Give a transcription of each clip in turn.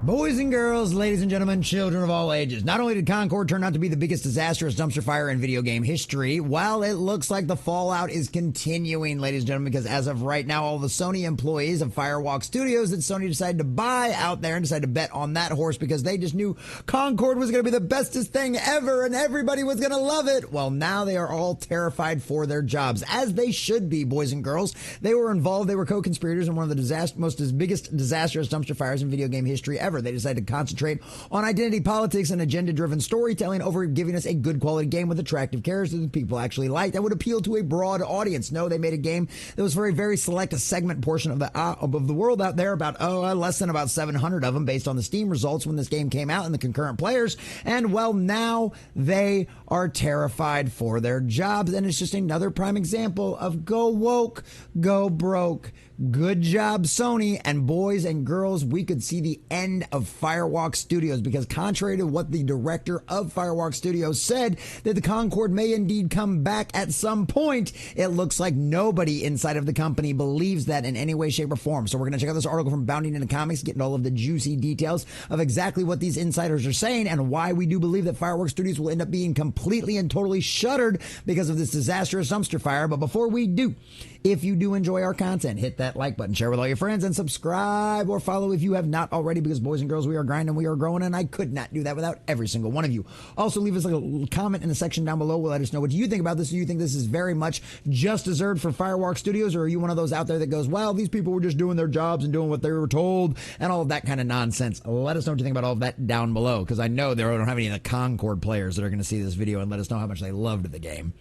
Boys and girls, ladies and gentlemen, children of all ages. Not only did Concord turn out to be the biggest disastrous dumpster fire in video game history, while it looks like the fallout is continuing, ladies and gentlemen, because as of right now, all the Sony employees of Firewalk Studios that Sony decided to buy out there and decided to bet on that horse because they just knew Concord was going to be the bestest thing ever and everybody was going to love it. Well, now they are all terrified for their jobs, as they should be, boys and girls. They were involved. They were co-conspirators in one of the biggest disastrous dumpster fires in video game history ever. They decided to concentrate on identity politics and agenda-driven storytelling over giving us a good quality game with attractive characters that people actually liked that would appeal to a broad audience. No, they made a game that was very, very select, a segment portion of the world out there, about less than about 700 of them based on the Steam results when this game came out and the concurrent players. And well, now they are terrified for their jobs, and it's just another prime example of go woke, go broke. Good job, Sony. And boys and girls, we could see the end of Firewalk Studios, because contrary to what the director of Firewalk Studios said, that the Concord may indeed come back at some point, it looks like nobody inside of the company believes that in any way, shape, or form. So we're going to check out this article from Bounding Into Comics, getting all of the juicy details of exactly what these insiders are saying and why we do believe that Firewalk Studios will end up being completely and totally shuttered because of this disastrous dumpster fire. But before we do, if you do enjoy our content, hit that like button, share with all your friends, and subscribe or follow if you have not already, because boys and girls, we are grinding, we are growing, and I could not do that without every single one of you. Also, leave us a comment in the section down below. We'll let us know what you think about this. Do you think this is very much just deserved for Firewalk Studios, or are you one of those out there that goes, well, these people were just doing their jobs and doing what they were told and all of that kind of nonsense? Let us know what you think about all of that down below, because I know there don't have any of the Concord players that are going to see this video and let us know how much they loved the game.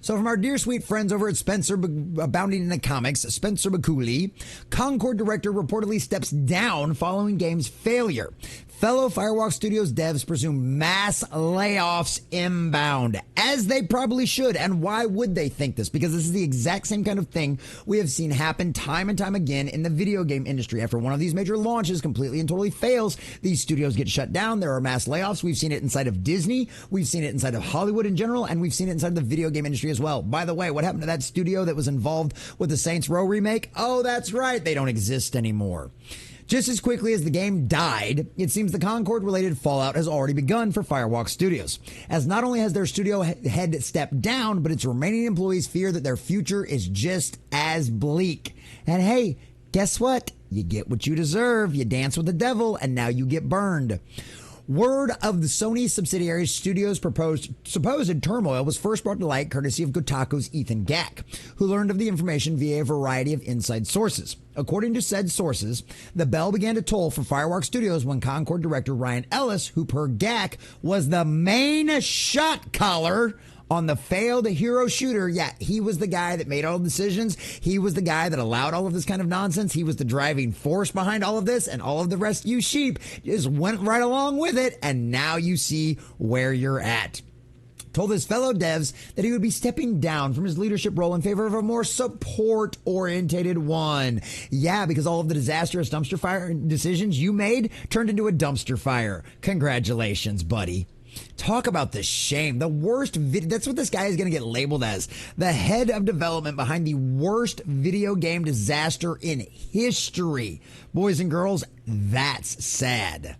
So from our dear sweet friends over at Spencer Bounding Into Comics, Spencer McCooley, Concord director reportedly steps down following game's failure. Fellow Firewalk Studios devs presume mass layoffs inbound, as they probably should. And why would they think this? Because this is the exact same kind of thing we have seen happen time and time again in the video game industry. After one of these major launches completely and totally fails, these studios get shut down. There are mass layoffs. We've seen it inside of Disney. We've seen it inside of Hollywood in general, and we've seen it inside the video game industry as well. By the way, what happened to that studio that was involved with the Saints Row remake? Oh, that's right. They don't exist anymore. Just as quickly as the game died, it seems the Concord-related fallout has already begun for Firewalk Studios, as not only has their studio head stepped down, but its remaining employees fear that their future is just as bleak. And hey, guess what? You get what you deserve. You dance with the devil, and now you get burned. Word of the Sony subsidiary studio's supposed turmoil was first brought to light courtesy of Kotaku's Ethan Gack, who learned of the information via a variety of inside sources. According to said sources, the bell began to toll for Firewalk Studios when Concord director Ryan Ellis, who per Gack was the main shot caller on the failed hero shooter. Yeah, he was the guy that made all the decisions. He was the guy that allowed all of this kind of nonsense. He was the driving force behind all of this, and all of the rest of you sheep just went right along with it, and now you see where you're at. Told his fellow devs that he would be stepping down from his leadership role in favor of a more support-orientated one. Yeah, because all of the disastrous dumpster fire decisions you made turned into a dumpster fire. Congratulations, buddy. Talk about the shame. The worst that's what this guy is going to get labeled as. The head of development behind the worst video game disaster in history. Boys and girls, that's sad.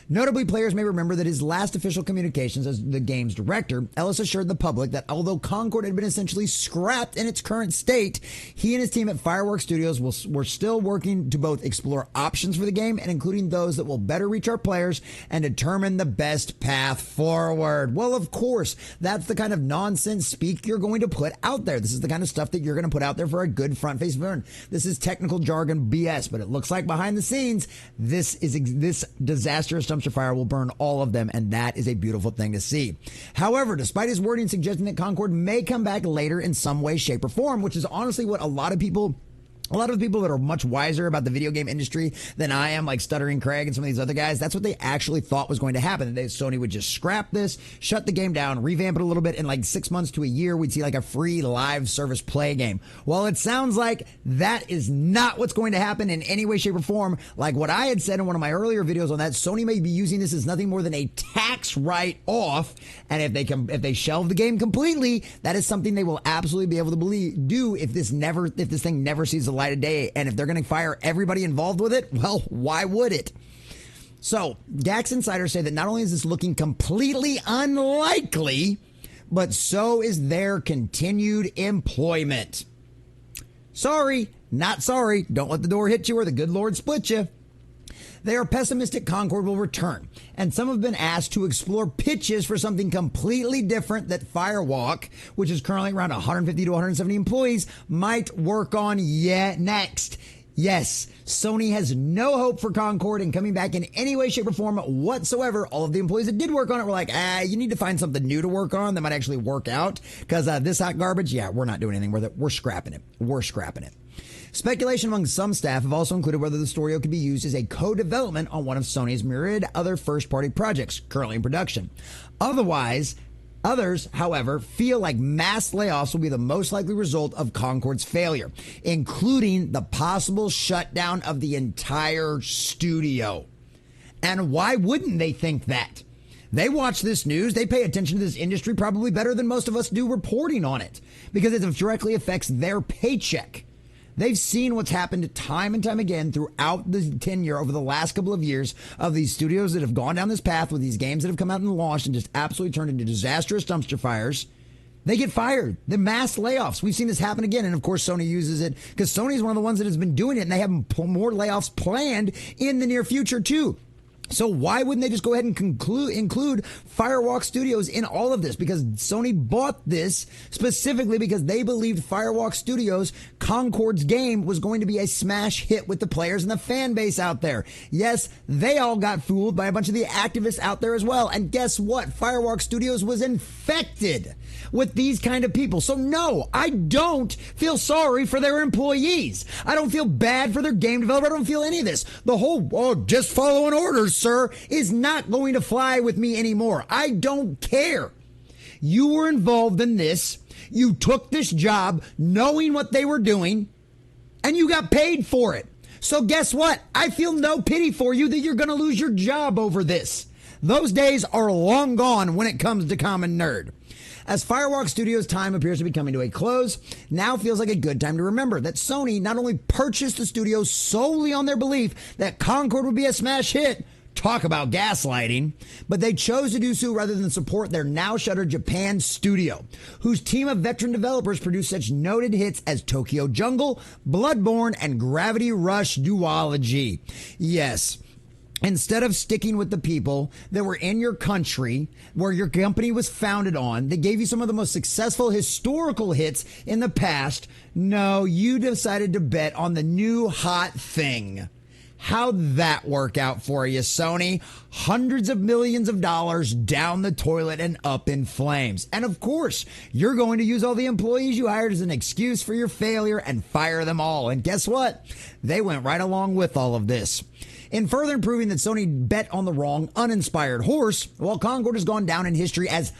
Notably, players may remember that his last official communications as the game's director, Ellis assured the public that although Concord had been essentially scrapped in its current state, he and his team at Firewalk Studios were still working to both explore options for the game and including those that will better reach our players and determine the best path forward. Well, of course, that's the kind of nonsense speak you're going to put out there. This is the kind of stuff that you're going to put out there for a good front-face burn. This is technical jargon BS, but it looks like behind the scenes, this disastrous dumpster fire will burn all of them, and that is a beautiful thing to see. However, despite his wording suggesting that Concord may come back later in some way, shape, or form, which is honestly what a lot of the people that are much wiser about the video game industry than I am, like Stuttering Craig and some of these other guys, that's what they actually thought was going to happen. That Sony would just scrap this, shut the game down, revamp it a little bit, in like 6 months to a year, we'd see like a free live service play game. Well, it sounds like that is not what's going to happen in any way, shape, or form. Like what I had said in one of my earlier videos on that, Sony may be using this as nothing more than a tax write-off, and if they shelve the game completely, that is something they will absolutely be able to do if this thing never sees the light of day. And if they're going to fire everybody involved with it, well, why would it? So, Gax insiders say that not only is this looking completely unlikely, but so is their continued employment. Sorry, not sorry. Don't let the door hit you or the good Lord split you. They are pessimistic Concord will return, and some have been asked to explore pitches for something completely different that Firewalk, which is currently around 150 to 170 employees, might work on yet next. Yes, Sony has no hope for Concord in coming back in any way, shape, or form whatsoever. All of the employees that did work on it were like, you need to find something new to work on that might actually work out, because this hot garbage, we're not doing anything with it. We're scrapping it. We're scrapping it. Speculation among some staff have also included whether the studio could be used as a co-development on one of Sony's myriad other first-party projects currently in production. Others, however, feel like mass layoffs will be the most likely result of Concord's failure, including the possible shutdown of the entire studio. And why wouldn't they think that? They watch this news, they pay attention to this industry probably better than most of us do reporting on it, because it directly affects their paycheck. They've seen what's happened time and time again throughout the tenure over the last couple of years of these studios that have gone down this path with these games that have come out and launched and just absolutely turned into disastrous dumpster fires. They get fired. The mass layoffs. We've seen this happen again. And of course, Sony uses it because Sony is one of the ones that has been doing it, and they have more layoffs planned in the near future too. So why wouldn't they just go ahead and include Firewalk Studios in all of this? Because Sony bought this specifically because they believed Firewalk Studios, Concord's game, was going to be a smash hit with the players and the fan base out there. Yes, they all got fooled by a bunch of the activists out there as well. And guess what? Firewalk Studios was infected with these kind of people. So no, I don't feel sorry for their employees. I don't feel bad for their game developer. I don't feel any of this. The whole, just following orders, sir, is not going to fly with me anymore. I don't care. You were involved in this. You took this job knowing what they were doing, and you got paid for it. So guess what? I feel no pity for you that you're going to lose your job over this. Those days are long gone when it comes to Common Nerd. As Firewalk Studios' time appears to be coming to a close, now feels like a good time to remember that Sony not only purchased the studio solely on their belief that Concord would be a smash hit, talk about gaslighting, but they chose to do so rather than support their now shuttered Japan studio, whose team of veteran developers produced such noted hits as Tokyo Jungle, Bloodborne, and Gravity Rush Duology. Yes. Instead of sticking with the people that were in your country, where your company was founded on, that gave you some of the most successful historical hits in the past, no, you decided to bet on the new hot thing. How'd that work out for you, Sony? Hundreds of millions of dollars down the toilet and up in flames. And of course, you're going to use all the employees you hired as an excuse for your failure and fire them all. And guess what? They went right along with all of this. In further proving that Sony bet on the wrong, uninspired horse, while Concord has gone down in history as,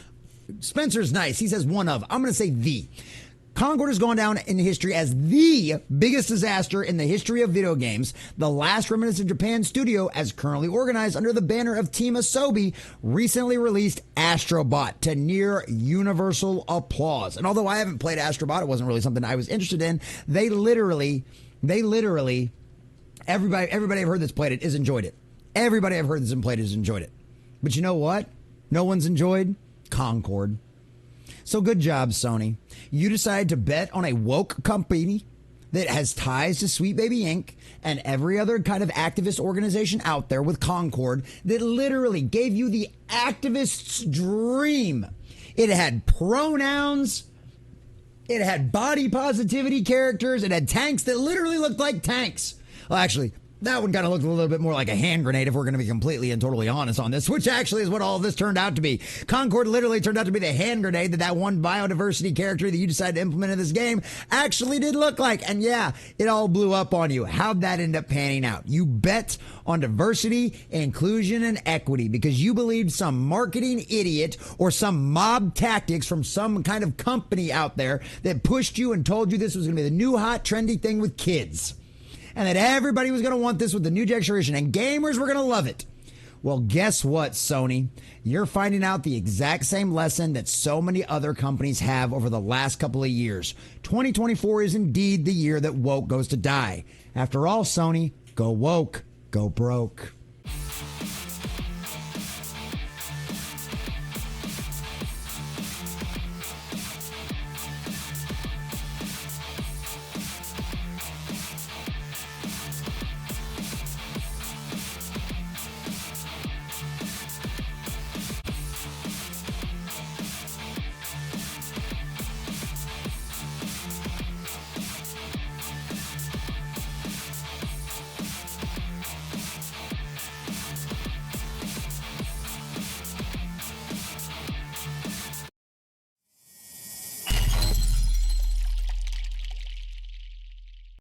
Spencer's nice, he says one of, I'm going to say the. Concord has gone down in history as the biggest disaster in the history of video games. The last remnants of Japan studio, as currently organized under the banner of Team Asobi, recently released Astrobot to near universal applause. And although I haven't played Astrobot, it wasn't really something I was interested in, they literally, everybody I've heard that's played it has enjoyed it. Everybody I've heard that's played it has enjoyed it. But you know what? No one's enjoyed Concord. So good job, Sony. You decided to bet on a woke company that has ties to Sweet Baby Inc. and every other kind of activist organization out there with Concord that literally gave you the activist's dream. It had pronouns. It had body positivity characters. It had tanks that literally looked like tanks. Well, actually, that one kind of looked a little bit more like a hand grenade if we're going to be completely and totally honest on this, which actually is what all of this turned out to be. Concord literally turned out to be the hand grenade that one biodiversity character that you decided to implement in this game actually did look like. And yeah, it all blew up on you. How'd that end up panning out? You bet on diversity, inclusion, and equity because you believed some marketing idiot or some mob tactics from some kind of company out there that pushed you and told you this was going to be the new hot trendy thing with kids. And that everybody was going to want this with the new generation, and gamers were going to love it. Well, guess what, Sony? You're finding out the exact same lesson that so many other companies have over the last couple of years. 2024 is indeed the year that woke goes to die. After all, Sony, go woke, go broke.